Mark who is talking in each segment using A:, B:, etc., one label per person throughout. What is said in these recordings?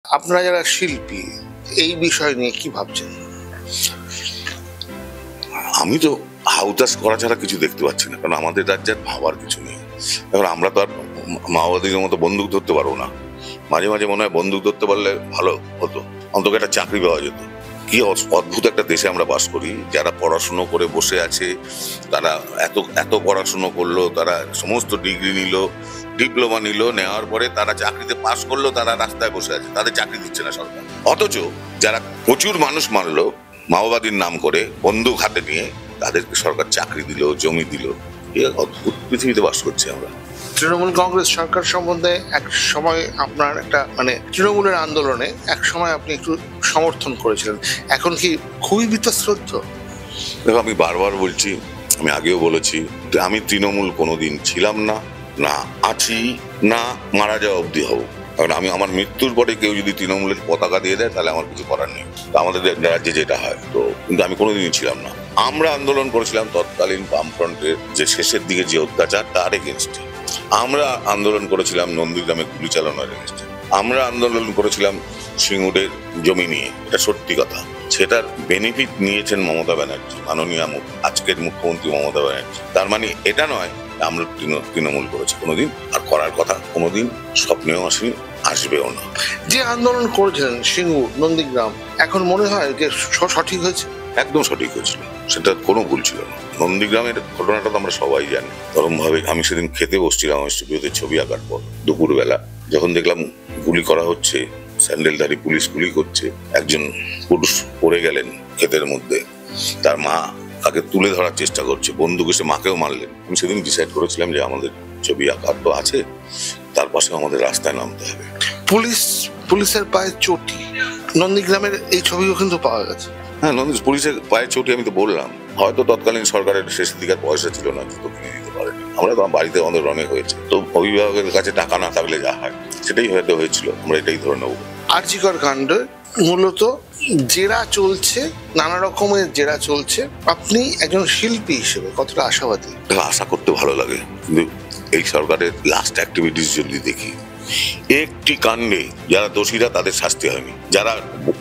A: আপনারা যারা শিল্পী এই বিষয় নিয়ে কি ভাবছেন?
B: আমি তো হাউতাস করা ছাড়া কিছু দেখতে পাচ্ছি না, কারণ আমাদের রাজ্যের ভাবার কিছু নেই। এখন আমরা তো আর মাওবাদীদের মতো বন্দুক ধরতে পারবো না। মাঝে মাঝে মনে হয় বন্দুক ধরতে পারলে ভালো হতো, অন্তত একটা চাকরি পাওয়া যেত। কি অদ্ভুত একটা দেশে আমরা বাস করি, যারা পড়াশুনো করে বসে আছে, তারা এত এত পড়াশুনো করলো, তারা সমস্ত ডিগ্রি নিল, ডিপ্লোমা নিল, নেওয়ার পরে তারা চাকরিতে পাশ করলো, তারা রাস্তায় বসে আছে, তাদের চাকরি দিচ্ছে না সরকার। অথচ যারা প্রচুর মানুষ মারলো মাওবাদীর নাম করে বন্দুক হাতে নিয়ে, তাদেরকে সরকার চাকরি দিল, জমি দিল। এই অদ্ভুত পৃথিবীতে বাস করছি আমরা।
A: তৃণমূল কংগ্রেস সরকার সম্বন্ধে এক সময় আপনার একটা তৃণমূলের আন্দোলনে এক সময় আপনি একটু সমর্থন করেছিলেন, এখন কি খুবই বীতশ্রদ্ধ?
B: দেখো, আমি বারবার বলছি, আমি আগেও বলেছি, আমি তৃণমূল কোনোদিন ছিলাম না, না আছি, না মারা যাওয়া অবধি হব। কারণ আমি আমার মৃত্যুর পরে কেউ যদি তৃণমূলের পতাকা দিয়ে দেয়, তাহলে আমার কিছু করার নেই। আমাদের রাজ্যে যেটা হয়, তো কিন্তু আমি কোনোদিনই ছিলাম না। আমরা আন্দোলন করেছিলাম তৎকালীন বামফ্রন্টের যে শেষের দিকে যে অত্যাচার, তার এগেনস্টে। আমরা আন্দোলন করেছিলাম নন্দীগ্রামে গুলি চালানোর এগেনস্টে। আমরা আন্দোলন করেছিলাম সিঙ্গুরের জমি নিয়ে, এটা সত্যি কথা। সেটার বেনিফিট নিয়েছেন মমতা ব্যানার্জি, মাননীয় আজকের মুখ্যমন্ত্রী মমতা ব্যানার্জি। তার মানে এটা নয় আমরা তৃণমূল করেছি কোনোদিন, আর করার কথা কোনোদিন স্বপ্নেও আসেনি, আসবেও না।
A: যে আন্দোলন করেছিলেন সিঙ্গুর, নন্দীগ্রাম, এখন মনে হয় যে সঠিক হয়েছে?
B: একদম সঠিক হয়েছিল, সেটা কোনো ভুল ছিল না। নন্দীগ্রামের ঘটনাটা তো আমরা সবাই জানি। এরকম ভাবে আমি সেদিন খেতে বসছিলাম আমার স্টুডিওতে ছবি আঁকার পর, দুপুরবেলা যখন দেখলাম গুলি করা হচ্ছে, স্যান্ডেলধারী পুলিশ গুলি করছে, একজন পুরুষ পড়ে গেলেন ক্ষেতের মধ্যে, তার মা তাকে তুলে ধরার চেষ্টা করছে, বন্দুক এসে মাকেও মারলেন। আমি সেদিন ডিসাইড করেছিলাম যে আমাদের ছবি আঁকার তো আছে, তার পাশে আমাদের রাস্তায় নামতে হবে।
A: পুলিশের পায়ে চটি, নন্দীগ্রামের এই ছবিও কিন্তু পাওয়া গেছে।
B: হ্যাঁ, পুলিশের পায়ে চটি, আমি তো বললাম, হয়তো তৎকালীন সরকারের শেষের দিকে পয়সা ছিল না, জুতো কিনে দিতে পারেনি। আমরা তো বাড়িতে আমাদের অনেক হয়েছে, তো অভিভাবকের কাছে টাকা না থাকলে যা হয় সেটাই হয়তো হয়েছিল, আমরা এটাই ধরে নেবো।
A: আরজিকর কাণ্ডে মূলত জেরা চলছে, নানা রকমের জেরা চলছে। আপনি একজন শিল্পী হিসেবে কতটা আশাবাদী?
B: আশা করতে ভালো লাগে, কিন্তু এই সরকারের লাস্ট অ্যাক্টিভিটিস যদি দেখি, একটি কাণ্ডে যারা দোষীরা তাদের শাস্তি হয়নি, যারা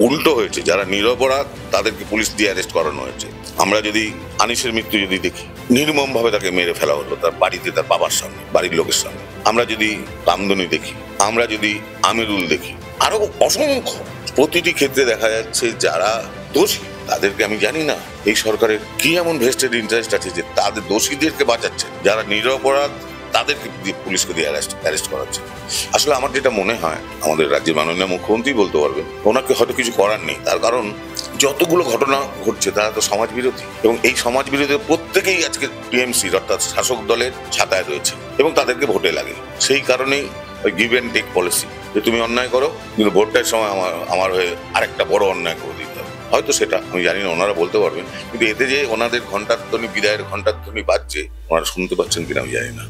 B: উল্টো হয়েছে, যারা নিরপরাধ তাদেরকে পুলিশ দিয়ে অ্যারেস্ট করানো হয়েছে। আমরা যদি আনিসের মৃত্যু যদি দেখি, নির্মম ভাবে তাকে মেরে ফেলা হলো তার বাড়িতে, তার বাবার সামনে, বাড়ির লোকের সামনে। আমরা যদি কামদুনি দেখি, আমরা যদি আমিরুল দেখি, আরো অসংখ্য, প্রতিটি ক্ষেত্রে দেখা যাচ্ছে যারা দোষী তাদেরকে, আমি জানি না এই সরকারের কি এমন ভেস্টেড ইন্টারেস্ট আছে যে তাদের দোষীদেরকে বাঁচাচ্ছে, যারা নিরপরাধ তাদেরকে পুলিশকে দিয়ে অ্যারেস্ট করাচ্ছে। আসলে আমার যেটা মনে হয়, আমাদের রাজ্যের মাননীয় মুখ্যমন্ত্রী বলতে পারবেন, ওনাকে হয়তো কিছু করার নেই, তার কারণ যতগুলো ঘটনা ঘটছে তারা তো সমাজ বিরোধী, এবং এই সমাজ বিরোধী প্রত্যেকেই আজকে টিএমসির অর্থাৎ শাসক দলের ছাতায় রয়েছে এবং তাদেরকে ভোটে লাগে। সেই কারণেই ওই গিভ অ্যান্ড টেক পলিসি, যে তুমি অন্যায় করো কিন্তু ভোটটার সময় আমার হয়ে আরেকটা বড় অন্যায় করে দিতে হবে। হয়তো সেটা আমি জানি না, ওনারা বলতে পারবেন, কিন্তু এতে যে ওনাদের ঘণ্টাধ্বনি, বিদায়ের ঘণ্টাধ্বনি বাজছে, ওনারা শুনতে পাচ্ছেন কিনা আমি জানি না।